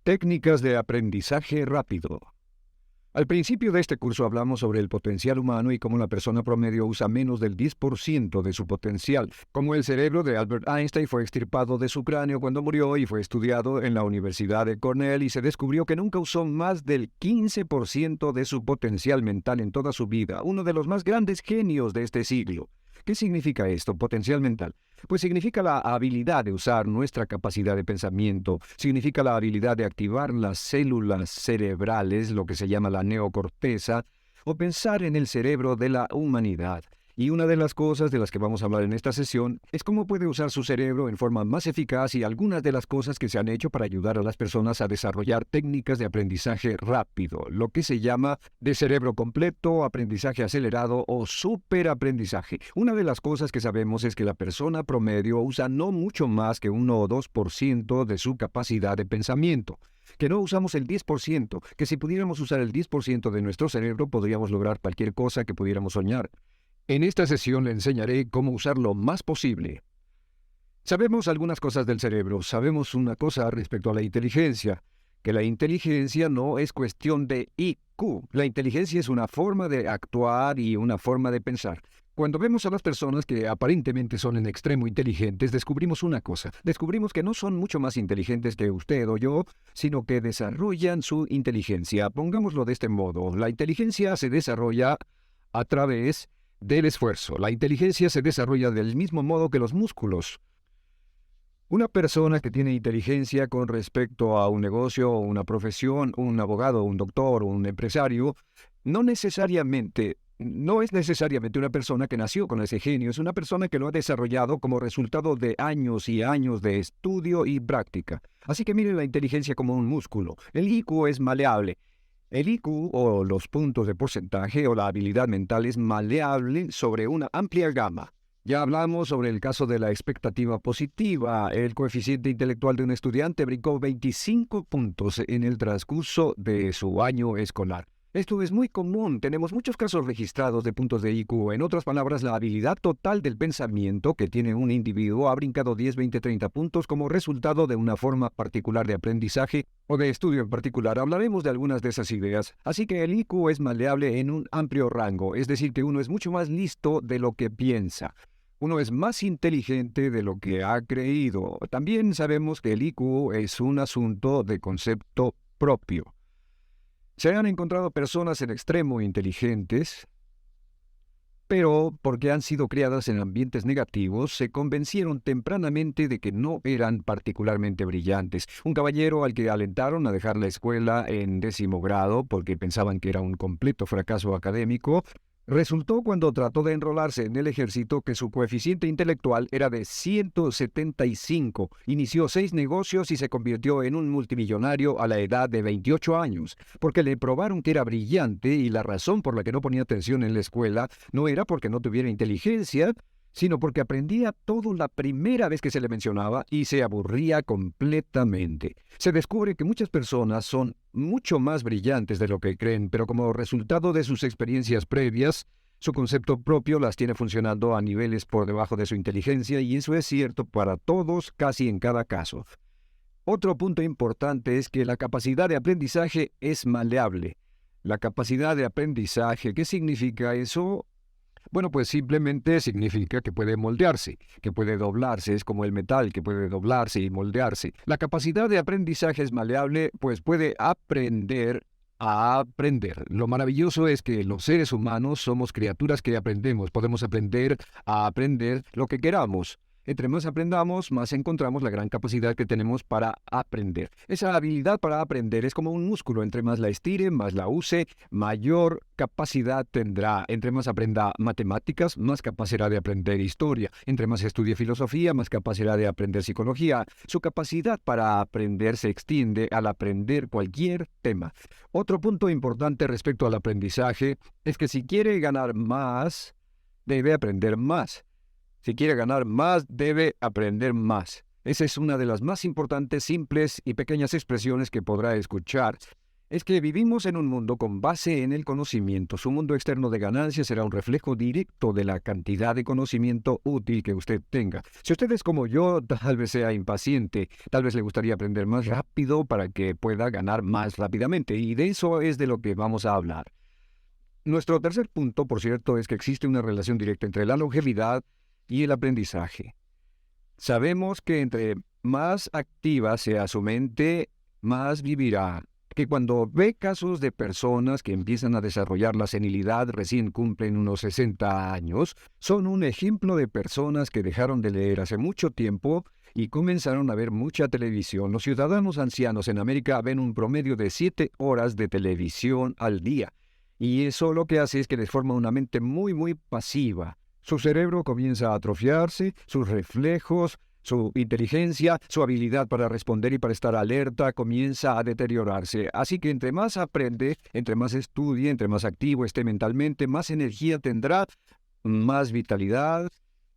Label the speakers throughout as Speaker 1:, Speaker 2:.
Speaker 1: Técnicas de aprendizaje rápido. Al principio de este curso hablamos sobre el potencial humano y cómo la persona promedio usa menos del 10% de su potencial, cómo el cerebro de Albert Einstein fue extirpado de su cráneo cuando murió y fue estudiado en la Universidad de Cornell y se descubrió que nunca usó más del 15% de su potencial mental en toda su vida, uno de los más grandes genios de este siglo. ¿Qué significa esto, potencial mental? Pues significa la habilidad de usar nuestra capacidad de pensamiento, significa la habilidad de activar las células cerebrales, lo que se llama la neocorteza, o pensar en el cerebro de la humanidad. Y una de las cosas de las que vamos a hablar en esta sesión es cómo puede usar su cerebro en forma más eficaz y algunas de las cosas que se han hecho para ayudar a las personas a desarrollar técnicas de aprendizaje rápido, lo que se llama de cerebro completo, aprendizaje acelerado o superaprendizaje. Una de las cosas que sabemos es que la persona promedio usa no mucho más que 1 o 2% de su capacidad de pensamiento. Que no usamos el 10%, que si pudiéramos usar el 10% de nuestro cerebro podríamos lograr cualquier cosa que pudiéramos soñar. En esta sesión le enseñaré cómo usar lo más posible. Sabemos algunas cosas del cerebro. Sabemos una cosa respecto a la inteligencia, que la inteligencia no es cuestión de IQ. La inteligencia es una forma de actuar y una forma de pensar. Cuando vemos a las personas que aparentemente son en extremo inteligentes, descubrimos una cosa. Descubrimos que no son mucho más inteligentes que usted o yo, sino que desarrollan su inteligencia. Pongámoslo de este modo. La inteligencia se desarrolla a través del esfuerzo. La inteligencia se desarrolla del mismo modo que los músculos. Una persona que tiene inteligencia con respecto a un negocio o una profesión, un abogado, un doctor o un empresario, no es necesariamente una persona que nació con ese genio, es una persona que lo ha desarrollado como resultado de años y años de estudio y práctica. Así que mire la inteligencia como un músculo. El IQ es maleable. El IQ, o los puntos de porcentaje, o la habilidad mental es maleable sobre una amplia gama. Ya hablamos sobre el caso de la expectativa positiva. El coeficiente intelectual de un estudiante brincó 25 puntos en el transcurso de su año escolar. Esto es muy común, tenemos muchos casos registrados de puntos de IQ. En otras palabras, la habilidad total del pensamiento que tiene un individuo ha brincado 10, 20, 30 puntos como resultado de una forma particular de aprendizaje o de estudio en particular. Hablaremos de algunas de esas ideas. Así que el IQ es maleable en un amplio rango, es decir, que uno es mucho más listo de lo que piensa. Uno es más inteligente de lo que ha creído. También sabemos que el IQ es un asunto de concepto propio. Se han encontrado personas en extremo inteligentes, pero porque han sido criadas en ambientes negativos, se convencieron tempranamente de que no eran particularmente brillantes. Un caballero al que alentaron a dejar la escuela en 10º grado porque pensaban que era un completo fracaso académico, resultó cuando trató de enrolarse en el ejército que su coeficiente intelectual era de 175. Inició 6 negocios y se convirtió en un multimillonario a la edad de 28 años, porque le probaron que era brillante y la razón por la que no ponía atención en la escuela no era porque no tuviera inteligencia, sino porque aprendía todo la primera vez que se le mencionaba y se aburría completamente. Se descubre que muchas personas son mucho más brillantes de lo que creen, pero como resultado de sus experiencias previas, su concepto propio las tiene funcionando a niveles por debajo de su inteligencia, y eso es cierto para todos casi en cada caso. Otro punto importante es que la capacidad de aprendizaje es maleable. La capacidad de aprendizaje, ¿qué significa eso? Bueno, pues simplemente significa que puede moldearse, que puede doblarse, es como el metal que puede doblarse y moldearse. La capacidad de aprendizaje es maleable, pues puede aprender a aprender. Lo maravilloso es que los seres humanos somos criaturas que aprendemos, podemos aprender a aprender lo que queramos. Entre más aprendamos, más encontramos la gran capacidad que tenemos para aprender. Esa habilidad para aprender es como un músculo. Entre más la estire, más la use, mayor capacidad tendrá. Entre más aprenda matemáticas, más capacidad de aprender historia. Entre más estudie filosofía, más capacidad de aprender psicología. Su capacidad para aprender se extiende al aprender cualquier tema. Otro punto importante respecto al aprendizaje es que si quiere ganar más, debe aprender más. Si quiere ganar más, debe aprender más. Esa es una de las más importantes, simples y pequeñas expresiones que podrá escuchar. es que vivimos en un mundo con base en el conocimiento. Su mundo externo de ganancias será un reflejo directo de la cantidad de conocimiento útil que usted tenga. Si usted es como yo, tal vez sea impaciente, tal vez le gustaría aprender más rápido para que pueda ganar más rápidamente, y de eso es de lo que vamos a hablar. Nuestro tercer punto, por cierto, es que existe una relación directa entre la longevidad y el aprendizaje. Sabemos que entre más activa sea su mente, más vivirá. Que cuando ve casos de personas que empiezan a desarrollar la senilidad recién cumplen unos 60 años, son un ejemplo de personas que dejaron de leer hace mucho tiempo y comenzaron a ver mucha televisión. Los ciudadanos ancianos en América ven un promedio de 7 horas de televisión al día. Y eso lo que hace es que les forma una mente muy pasiva. Su cerebro comienza a atrofiarse, sus reflejos, su inteligencia, su habilidad para responder y para estar alerta comienza a deteriorarse. Así que entre más aprende, entre más estudie, entre más activo esté mentalmente, más energía tendrá, más vitalidad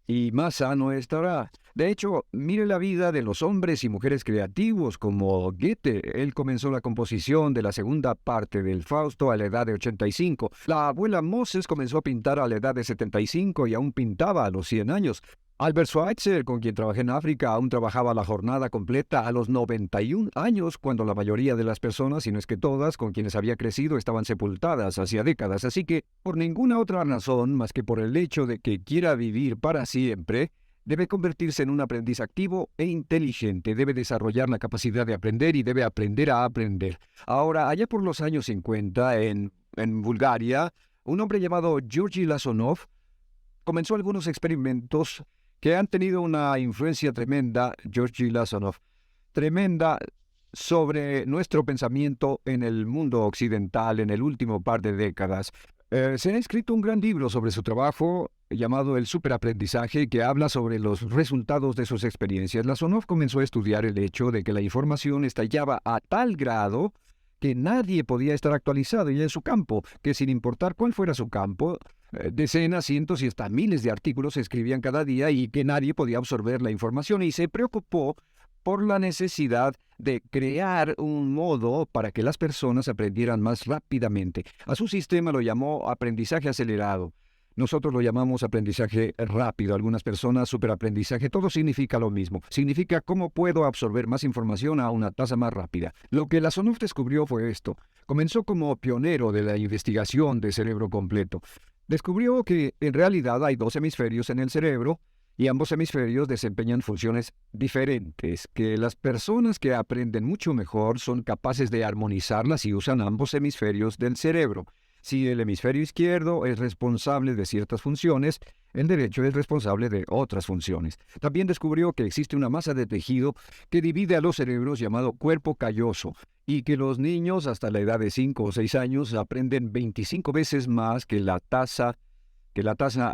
Speaker 1: y más sano estará. De hecho, mire la vida de los hombres y mujeres creativos como Goethe. Él comenzó la composición de la segunda parte del Fausto a la edad de 85. La abuela Moses comenzó a pintar a la edad de 75 y aún pintaba a los 100 años. Albert Schweitzer, con quien trabajé en África, aún trabajaba la jornada completa a los 91 años, cuando la mayoría de las personas, si no es que todas, con quienes había crecido, estaban sepultadas hacía décadas. Así que, por ninguna otra razón más que por el hecho de que quiera vivir para siempre, debe convertirse en un aprendiz activo e inteligente, debe desarrollar la capacidad de aprender y debe aprender a aprender. Ahora, allá por los años 50, en Bulgaria, un hombre llamado Georgy Lasonov comenzó algunos experimentos que han tenido una influencia tremenda, Georgy Lasonov, tremenda sobre nuestro pensamiento en el mundo occidental en el último par de décadas. Se ha escrito un gran libro sobre su trabajo llamado El Superaprendizaje, que habla sobre los resultados de sus experiencias. Lasonov comenzó a estudiar el hecho de que la información estallaba a tal grado que nadie podía estar actualizado y en su campo, que sin importar cuál fuera su campo, decenas, cientos y hasta miles de artículos se escribían cada día y que nadie podía absorber la información, y se preocupó por la necesidad de crear un modo para que las personas aprendieran más rápidamente. A su sistema lo llamó aprendizaje acelerado. Nosotros lo llamamos aprendizaje rápido. Algunas personas, superaprendizaje. Todo significa lo mismo. Significa cómo puedo absorber más información a una tasa más rápida. Lo que Lasonov descubrió fue esto. Comenzó como pionero de la investigación de cerebro completo. Descubrió que en realidad hay dos hemisferios en el cerebro y ambos hemisferios desempeñan funciones diferentes, que las personas que aprenden mucho mejor son capaces de armonizarlas y usan ambos hemisferios del cerebro. Si el hemisferio izquierdo es responsable de ciertas funciones, el derecho es responsable de otras funciones. También descubrió que existe una masa de tejido que divide a los cerebros llamado cuerpo calloso, y que los niños hasta la edad de 5 o 6 años aprenden 25 veces más que la tasa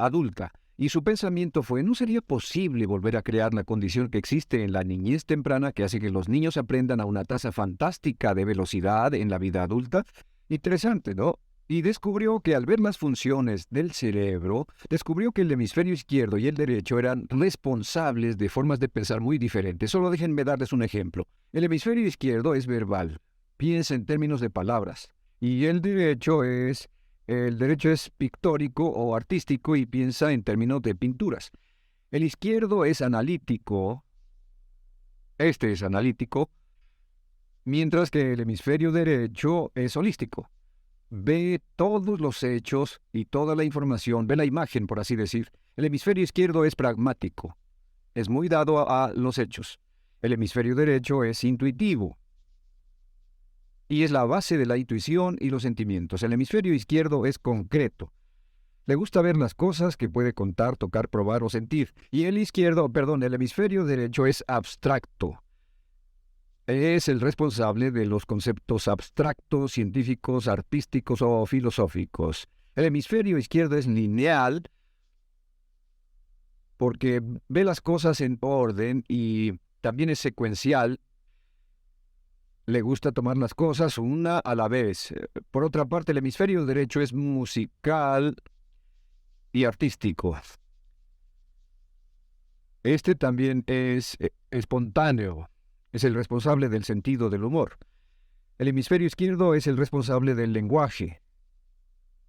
Speaker 1: adulta. Y su pensamiento fue: ¿no sería posible volver a crear la condición que existe en la niñez temprana que hace que los niños aprendan a una tasa fantástica de velocidad en la vida adulta? Interesante, ¿no? Y descubrió que al ver las funciones del cerebro, descubrió que el hemisferio izquierdo y el derecho eran responsables de formas de pensar muy diferentes. Solo déjenme darles un ejemplo. El hemisferio izquierdo es verbal, piensa en términos de palabras, y el derecho es pictórico o artístico y piensa en términos de pinturas. El izquierdo es analítico, este es analítico, mientras que el hemisferio derecho es holístico. Ve todos los hechos y toda la información, ve la imagen, por así decir. El hemisferio izquierdo es pragmático, es muy dado a los hechos. El hemisferio derecho es intuitivo, y es la base de la intuición y los sentimientos. El hemisferio izquierdo es concreto. Le gusta ver las cosas que puede contar, tocar, probar o sentir. Y el hemisferio derecho es abstracto. Es el responsable de los conceptos abstractos, científicos, artísticos o filosóficos. El hemisferio izquierdo es lineal porque ve las cosas en orden y también es secuencial. Le gusta tomar las cosas una a la vez. Por otra parte, el hemisferio derecho es musical y artístico. Este también es espontáneo. Es el responsable del sentido del humor. El hemisferio izquierdo es el responsable del lenguaje,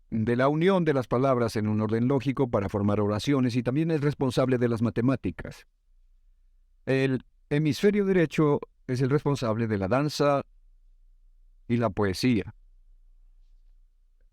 Speaker 1: de la unión de las palabras en un orden lógico para formar oraciones y también es responsable de las matemáticas. El hemisferio derecho es el responsable de la danza y la poesía.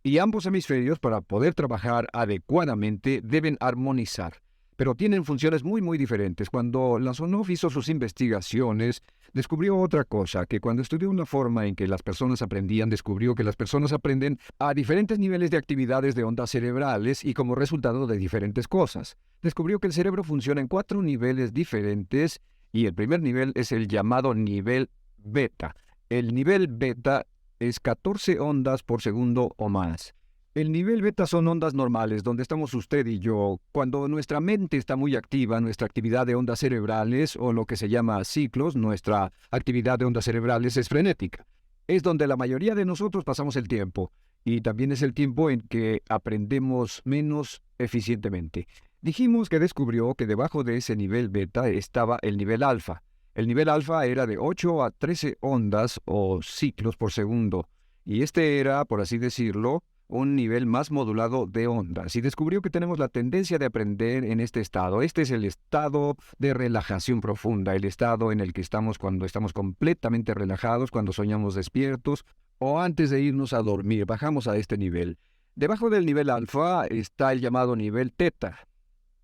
Speaker 1: Y ambos hemisferios, para poder trabajar adecuadamente, deben armonizar, pero tienen funciones muy diferentes. Cuando Lasonov hizo sus investigaciones, descubrió otra cosa, que cuando estudió la forma en que las personas aprendían, descubrió que las personas aprenden a diferentes niveles de actividades de ondas cerebrales y como resultado de diferentes cosas. Descubrió que el cerebro funciona en 4 niveles diferentes y el primer nivel es el llamado nivel beta. El nivel beta es 14 ondas por segundo o más. El nivel beta son ondas normales, donde estamos usted y yo. Cuando nuestra mente está muy activa, nuestra actividad de ondas cerebrales, o lo que se llama ciclos, nuestra actividad de ondas cerebrales es frenética. Es donde la mayoría de nosotros pasamos el tiempo, y también es el tiempo en que aprendemos menos eficientemente. Dijimos que descubrió que debajo de ese nivel beta estaba el nivel alfa. El nivel alfa era de 8 a 13 ondas o ciclos por segundo, y este era, por así decirlo, un nivel más modulado de ondas. Y descubrió que tenemos la tendencia de aprender en este estado. Este es el estado de relajación profunda, el estado en el que estamos cuando estamos completamente relajados, cuando soñamos despiertos, o antes de irnos a dormir. Bajamos a este nivel. Debajo del nivel alfa está el llamado nivel teta.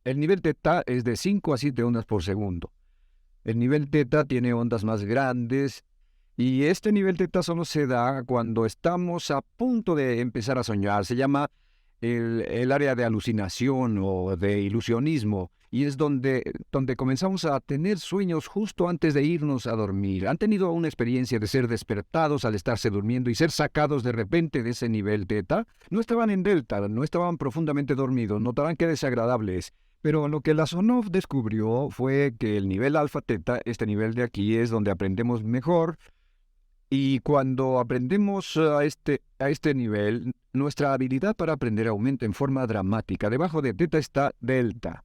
Speaker 1: El nivel teta es de 5 a 7 ondas por segundo. El nivel teta tiene ondas más grandes y este nivel teta solo se da cuando estamos a punto de empezar a soñar. Se llama el área de alucinación o de ilusionismo y es donde comenzamos a tener sueños justo antes de irnos a dormir. ¿Han tenido una experiencia de ser despertados al estarse durmiendo y ser sacados de repente de ese nivel teta? No estaban en delta, no estaban profundamente dormidos, notarán qué desagradable es. Pero lo que Lasonov descubrió fue que el nivel alfa-teta, este nivel de aquí, es donde aprendemos mejor. Y cuando aprendemos a este nivel, nuestra habilidad para aprender aumenta en forma dramática. Debajo de teta está delta.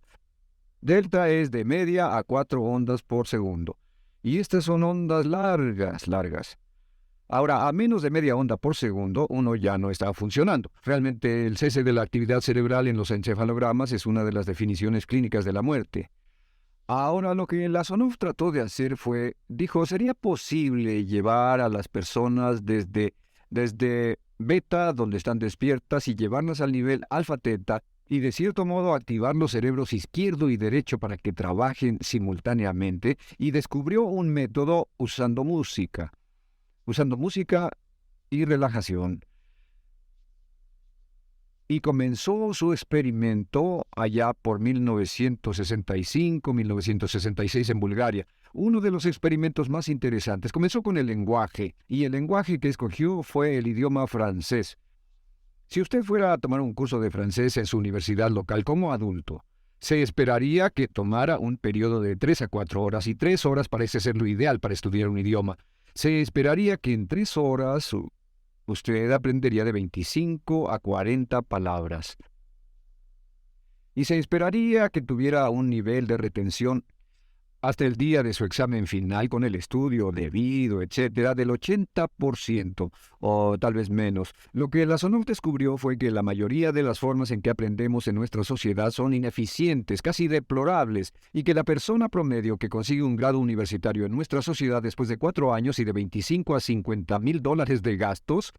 Speaker 1: Delta es de media a 4 ondas por segundo. Y estas son ondas largas. Ahora, a menos de media onda por segundo, uno ya no está funcionando. Realmente, el cese de la actividad cerebral en los encefalogramas es una de las definiciones clínicas de la muerte. Ahora, lo que Lasonov trató de hacer dijo, ¿sería posible llevar a las personas desde beta, donde están despiertas, y llevarlas al nivel alfa-teta, y de cierto modo activar los cerebros izquierdo y derecho para que trabajen simultáneamente? Y descubrió un método usando música y relajación. Y comenzó su experimento allá por 1965, 1966 en Bulgaria. Uno de los experimentos más interesantes comenzó con el lenguaje, y el lenguaje que escogió fue el idioma francés. Si usted fuera a tomar un curso de francés en su universidad local como adulto, se esperaría que tomara un periodo de 3 a 4 horas, y 3 horas parece ser lo ideal para estudiar un idioma. Se esperaría que en 3 horas usted aprendería de 25 a 40 palabras. Y se esperaría que tuviera un nivel de retención hasta el día de su examen final con el estudio debido, etcétera, del 80% o tal vez menos. Lo que Lasonov descubrió fue que la mayoría de las formas en que aprendemos en nuestra sociedad son ineficientes, casi deplorables, y que la persona promedio que consigue un grado universitario en nuestra sociedad después de 4 años y de 25 a $50,000 de gastos,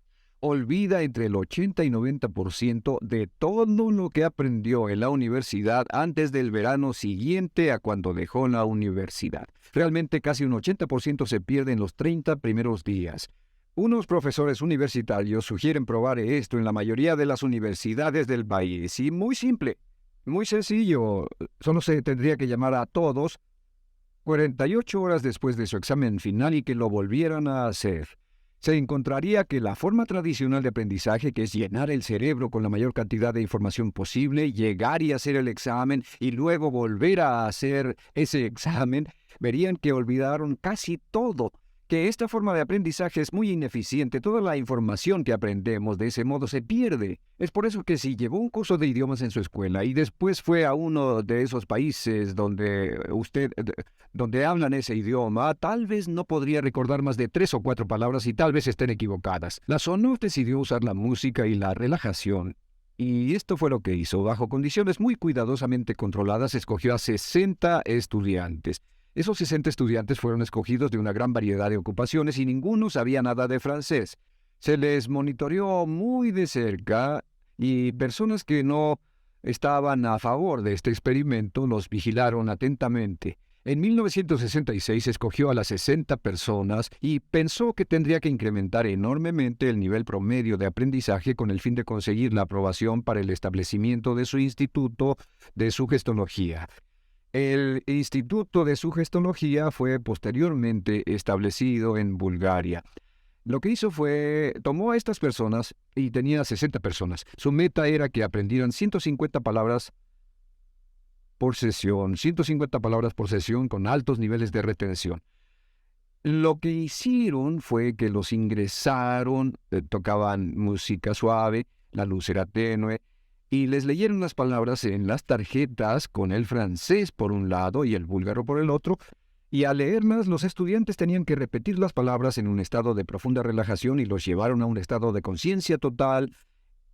Speaker 1: olvida entre el 80 y 90% de todo lo que aprendió en la universidad antes del verano siguiente a cuando dejó la universidad. Realmente casi un 80% se pierde en los 30 primeros días. Unos profesores universitarios sugieren probar esto en la mayoría de las universidades del país. Y muy simple, muy sencillo. Solo se tendría que llamar a todos 48 horas después de su examen final y que lo volvieran a hacer. Se encontraría que la forma tradicional de aprendizaje, que es llenar el cerebro con la mayor cantidad de información posible, llegar y hacer el examen y luego volver a hacer ese examen, verían que olvidaron casi todo, que esta forma de aprendizaje es muy ineficiente. Toda la información que aprendemos de ese modo se pierde. Es por eso que si llevó un curso de idiomas en su escuela y después fue a uno de esos países donde hablan ese idioma, tal vez no podría recordar más de 3 o 4 palabras y tal vez estén equivocadas. La Sonoff decidió usar la música y la relajación. Y esto fue lo que hizo. Bajo condiciones muy cuidadosamente controladas, escogió a 60 estudiantes. Esos 60 estudiantes fueron escogidos de una gran variedad de ocupaciones y ninguno sabía nada de francés. Se les monitoreó muy de cerca y personas que no estaban a favor de este experimento los vigilaron atentamente. En 1966 escogió a las 60 personas y pensó que tendría que incrementar enormemente el nivel promedio de aprendizaje con el fin de conseguir la aprobación para el establecimiento de su instituto de sugestología. El Instituto de Sugestología fue posteriormente establecido en Bulgaria. Lo que hizo fue, tomó a estas personas y tenía 60 personas. Su meta era que aprendieran 150 palabras por sesión, 150 palabras por sesión con altos niveles de retención. Lo que hicieron fue que los ingresaron, tocaban música suave, la luz era tenue, y les leyeron las palabras en las tarjetas con el francés por un lado y el búlgaro por el otro, y al leerlas los estudiantes tenían que repetir las palabras en un estado de profunda relajación y los llevaron a un estado de conciencia total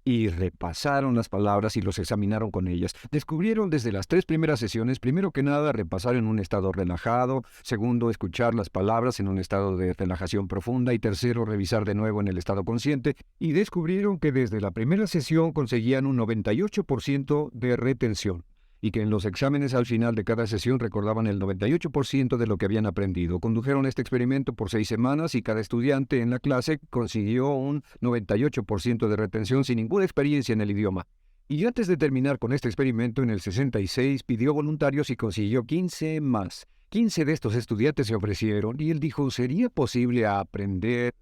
Speaker 1: y repasaron las palabras y los examinaron con ellas. Descubrieron desde las 3 primeras sesiones, primero que nada, repasar en un estado relajado, segundo, escuchar las palabras en un estado de relajación profunda y tercero, revisar de nuevo en el estado consciente, y descubrieron que desde la primera sesión conseguían un 98% de retención y que en los exámenes al final de cada sesión recordaban el 98% de lo que habían aprendido. Condujeron este experimento por 6 semanas y cada estudiante en la clase consiguió un 98% de retención sin ninguna experiencia en el idioma. Y antes de terminar con este experimento, en el 66 pidió voluntarios y consiguió 15 más. 15 de estos estudiantes se ofrecieron y él dijo, ¿sería posible aprender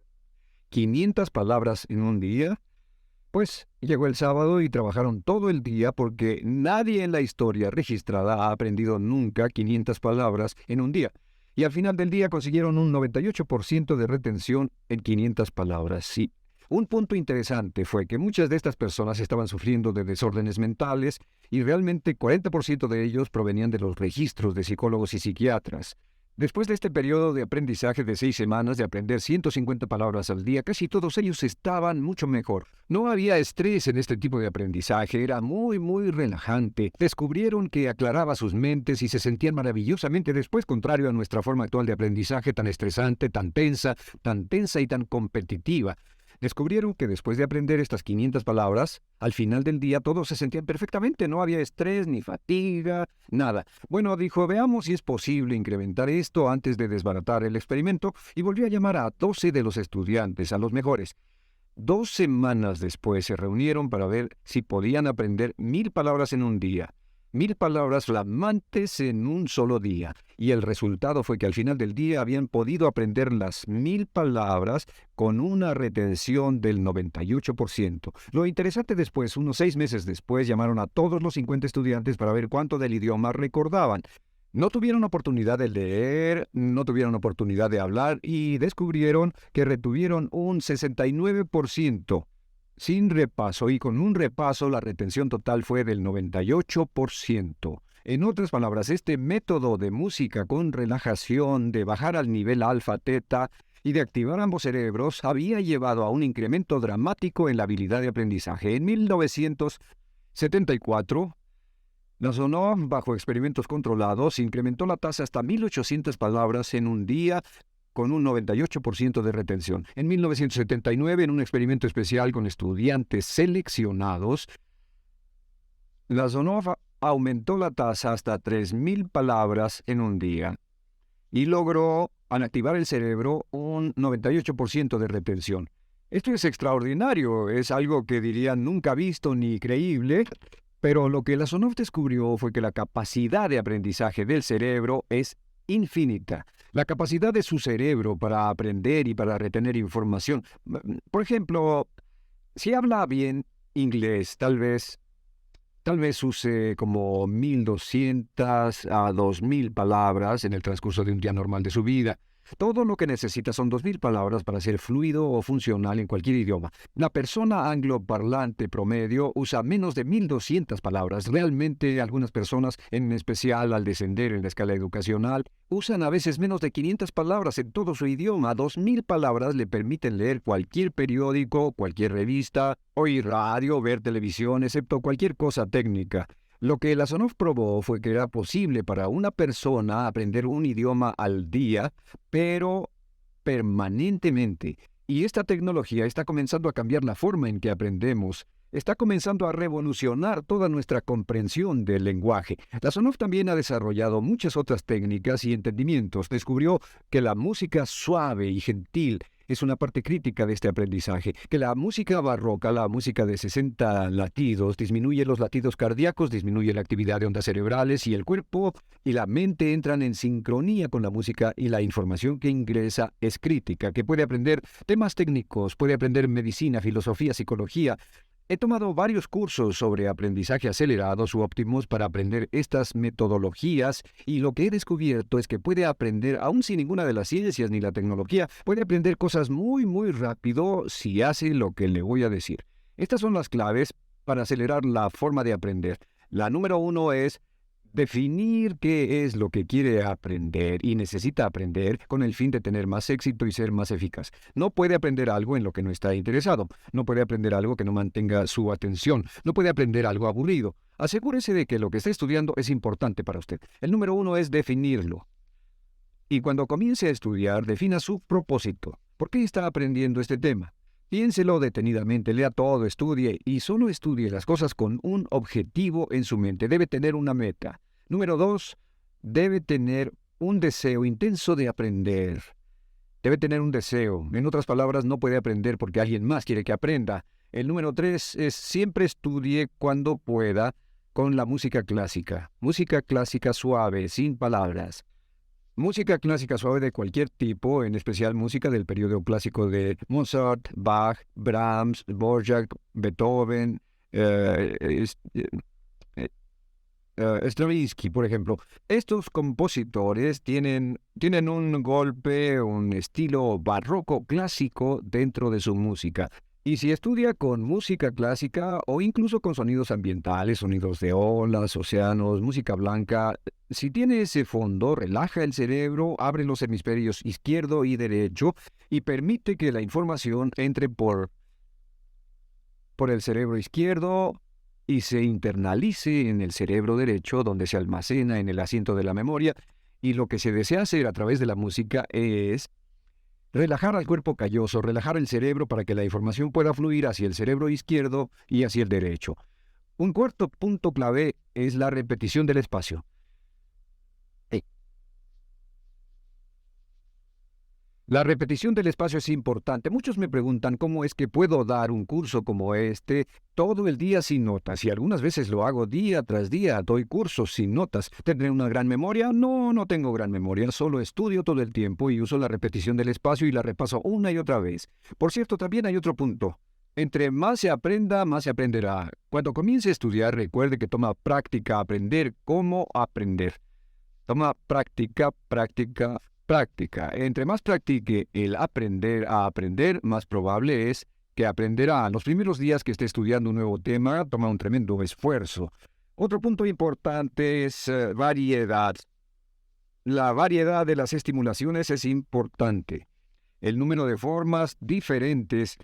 Speaker 1: 500 palabras en un día? Pues llegó el sábado y trabajaron todo el día porque nadie en la historia registrada ha aprendido nunca 500 palabras en un día. Y al final del día consiguieron un 98% de retención en 500 palabras. Sí. Un punto interesante fue que muchas de estas personas estaban sufriendo de desórdenes mentales y realmente 40% de ellos provenían de los registros de psicólogos y psiquiatras. Después de este periodo de aprendizaje de 6 semanas de aprender 150 palabras al día, casi todos ellos estaban mucho mejor. No había estrés en este tipo de aprendizaje, era muy relajante. Descubrieron que aclaraba sus mentes y se sentían maravillosamente después, contrario a nuestra forma actual de aprendizaje tan estresante, tan tensa y tan competitiva. Descubrieron que después de aprender estas 500 palabras, al final del día todos se sentían perfectamente, no había estrés ni fatiga, nada. Bueno, dijo, veamos si es posible incrementar esto antes de desbaratar el experimento, y volvió a llamar a 12 de los estudiantes, a los mejores. 2 semanas después se reunieron para ver si podían aprender 1000 palabras en un día. 1000 palabras flamantes en un solo día. Y el resultado fue que al final del día habían podido aprender las 1000 palabras con una retención del 98%. Lo interesante después, unos 6 meses después, llamaron a todos los 50 estudiantes para ver cuánto del idioma recordaban. No tuvieron oportunidad de leer, no tuvieron oportunidad de hablar y descubrieron que retuvieron un 69%. Sin repaso, y con un repaso la retención total fue del 98%. En otras palabras, este método de música con relajación, de bajar al nivel alfa-teta y de activar ambos cerebros había llevado a un incremento dramático en la habilidad de aprendizaje. En 1974, la Sonoff, bajo experimentos controlados, incrementó la tasa hasta 1800 palabras en un día, con un 98% de retención. En 1979, en un experimento especial con estudiantes seleccionados, la Sonoff aumentó la tasa hasta 3000 palabras en un día y logró, al activar el cerebro, un 98% de retención. Esto es extraordinario, es algo que dirían nunca visto ni creíble, pero lo que la Sonoff descubrió fue que la capacidad de aprendizaje del cerebro es infinita. La capacidad de su cerebro para aprender y para retener información. Por ejemplo, si habla bien inglés, tal vez use como 1200 a 2000 palabras en el transcurso de un día normal de su vida. Todo lo que necesita son 2.000 palabras para ser fluido o funcional en cualquier idioma. La persona angloparlante promedio usa menos de 1.200 palabras. Realmente algunas personas, en especial al descender en la escala educacional, usan a veces menos de 500 palabras en todo su idioma. 2.000 palabras le permiten leer cualquier periódico, cualquier revista, oír radio, ver televisión, excepto cualquier cosa técnica. Lo que la SONOF probó fue que era posible para una persona aprender un idioma al día, pero permanentemente. Y esta tecnología está comenzando a cambiar la forma en que aprendemos. Está comenzando a revolucionar toda nuestra comprensión del lenguaje. La SONOF también ha desarrollado muchas otras técnicas y entendimientos. Descubrió que la música suave y gentil es una parte crítica de este aprendizaje, que la música barroca, la música de 60 latidos, disminuye los latidos cardíacos, disminuye la actividad de ondas cerebrales y el cuerpo y la mente entran en sincronía con la música y la información que ingresa es crítica, que puede aprender temas técnicos, puede aprender medicina, filosofía, psicología. He tomado varios cursos sobre aprendizaje acelerado u Optimus para aprender estas metodologías y lo que he descubierto es que puede aprender, aún sin ninguna de las ciencias ni la tecnología, puede aprender cosas muy rápido si hace lo que le voy a decir. Estas son las claves para acelerar la forma de aprender. La número 1 es definir qué es lo que quiere aprender y necesita aprender con el fin de tener más éxito y ser más eficaz. No puede aprender algo en lo que no está interesado. No puede aprender algo que no mantenga su atención. No puede aprender algo aburrido. Asegúrese de que lo que está estudiando es importante para usted. El número 1 es definirlo. Y cuando comience a estudiar, defina su propósito. ¿Por qué está aprendiendo este tema? Piénselo detenidamente, lea todo, estudie y solo estudie las cosas con un objetivo en su mente. Debe tener una meta. Número 2, debe tener un deseo intenso de aprender. Debe tener un deseo. En otras palabras, no puede aprender porque alguien más quiere que aprenda. El número 3 es siempre estudie cuando pueda con la música clásica. Música clásica suave, sin palabras. Música clásica suave de cualquier tipo, en especial música del periodo clásico de Mozart, Bach, Brahms, Dvorak, Beethoven, Stravinsky, por ejemplo. Estos compositores tienen un golpe, un estilo barroco clásico dentro de su música. Y si estudia con música clásica o incluso con sonidos ambientales, sonidos de olas, océanos, música blanca, si tiene ese fondo, relaja el cerebro, abre los hemisferios izquierdo y derecho y permite que la información entre por el cerebro izquierdo y se internalice en el cerebro derecho, donde se almacena en el asiento de la memoria. Y lo que se desea hacer a través de la música es relajar al cuerpo calloso, relajar el cerebro para que la información pueda fluir hacia el cerebro izquierdo y hacia el derecho. Un cuarto punto clave es la repetición del espacio. La repetición del espacio es importante. Muchos me preguntan cómo es que puedo dar un curso como este todo el día sin notas. Y algunas veces lo hago día tras día. Doy cursos sin notas. ¿Tendré una gran memoria? No, no tengo gran memoria. Solo estudio todo el tiempo y uso la repetición del espacio y la repaso una y otra vez. Por cierto, también hay otro punto. Entre más se aprenda, más se aprenderá. Cuando comience a estudiar, recuerde que toma práctica aprender cómo aprender. Toma práctica. Entre más practique el aprender a aprender, más probable es que aprenderá. Los primeros días que esté estudiando un nuevo tema, toma un tremendo esfuerzo. Otro punto importante es variedad. La variedad de las estimulaciones es importante. El número de formas diferentes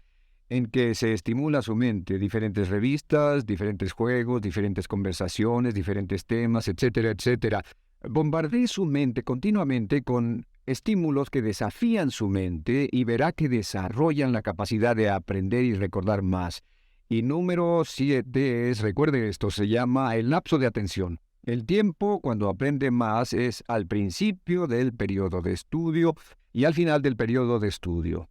Speaker 1: en que se estimula su mente, diferentes revistas, diferentes juegos, diferentes conversaciones, diferentes temas, etcétera, etcétera. Bombardee su mente continuamente con estímulos que desafían su mente y verá que desarrollan la capacidad de aprender y recordar más. Y número 7 es, recuerde esto, se llama el lapso de atención. El tiempo cuando aprende más es al principio del periodo de estudio y al final del periodo de estudio.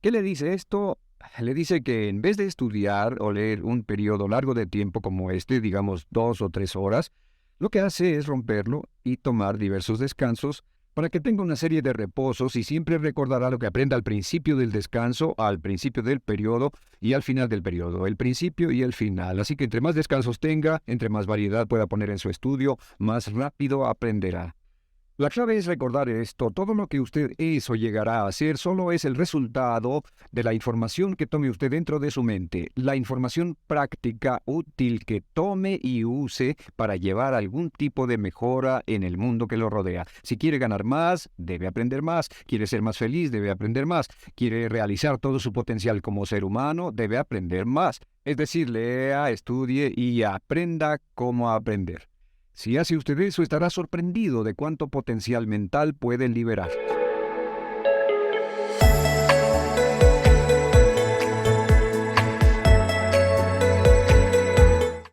Speaker 1: ¿Qué le dice esto? Le dice que en vez de estudiar o leer un periodo largo de tiempo como este, digamos 2 o 3 horas, lo que hace es romperlo y tomar diversos descansos para que tenga una serie de reposos y siempre recordará lo que aprenda al principio del descanso, al principio del periodo y al final del periodo, el principio y el final. Así que entre más descansos tenga, entre más variedad pueda poner en su estudio, más rápido aprenderá. La clave es recordar esto, todo lo que usted es o llegará a ser solo es el resultado de la información que tome usted dentro de su mente, la información práctica útil que tome y use para llevar algún tipo de mejora en el mundo que lo rodea. Si quiere ganar más, debe aprender más, quiere ser más feliz, debe aprender más, quiere realizar todo su potencial como ser humano, debe aprender más. Es decir, lea, estudie y aprenda cómo aprender. Si hace usted eso, estará sorprendido de cuánto potencial mental puede liberar.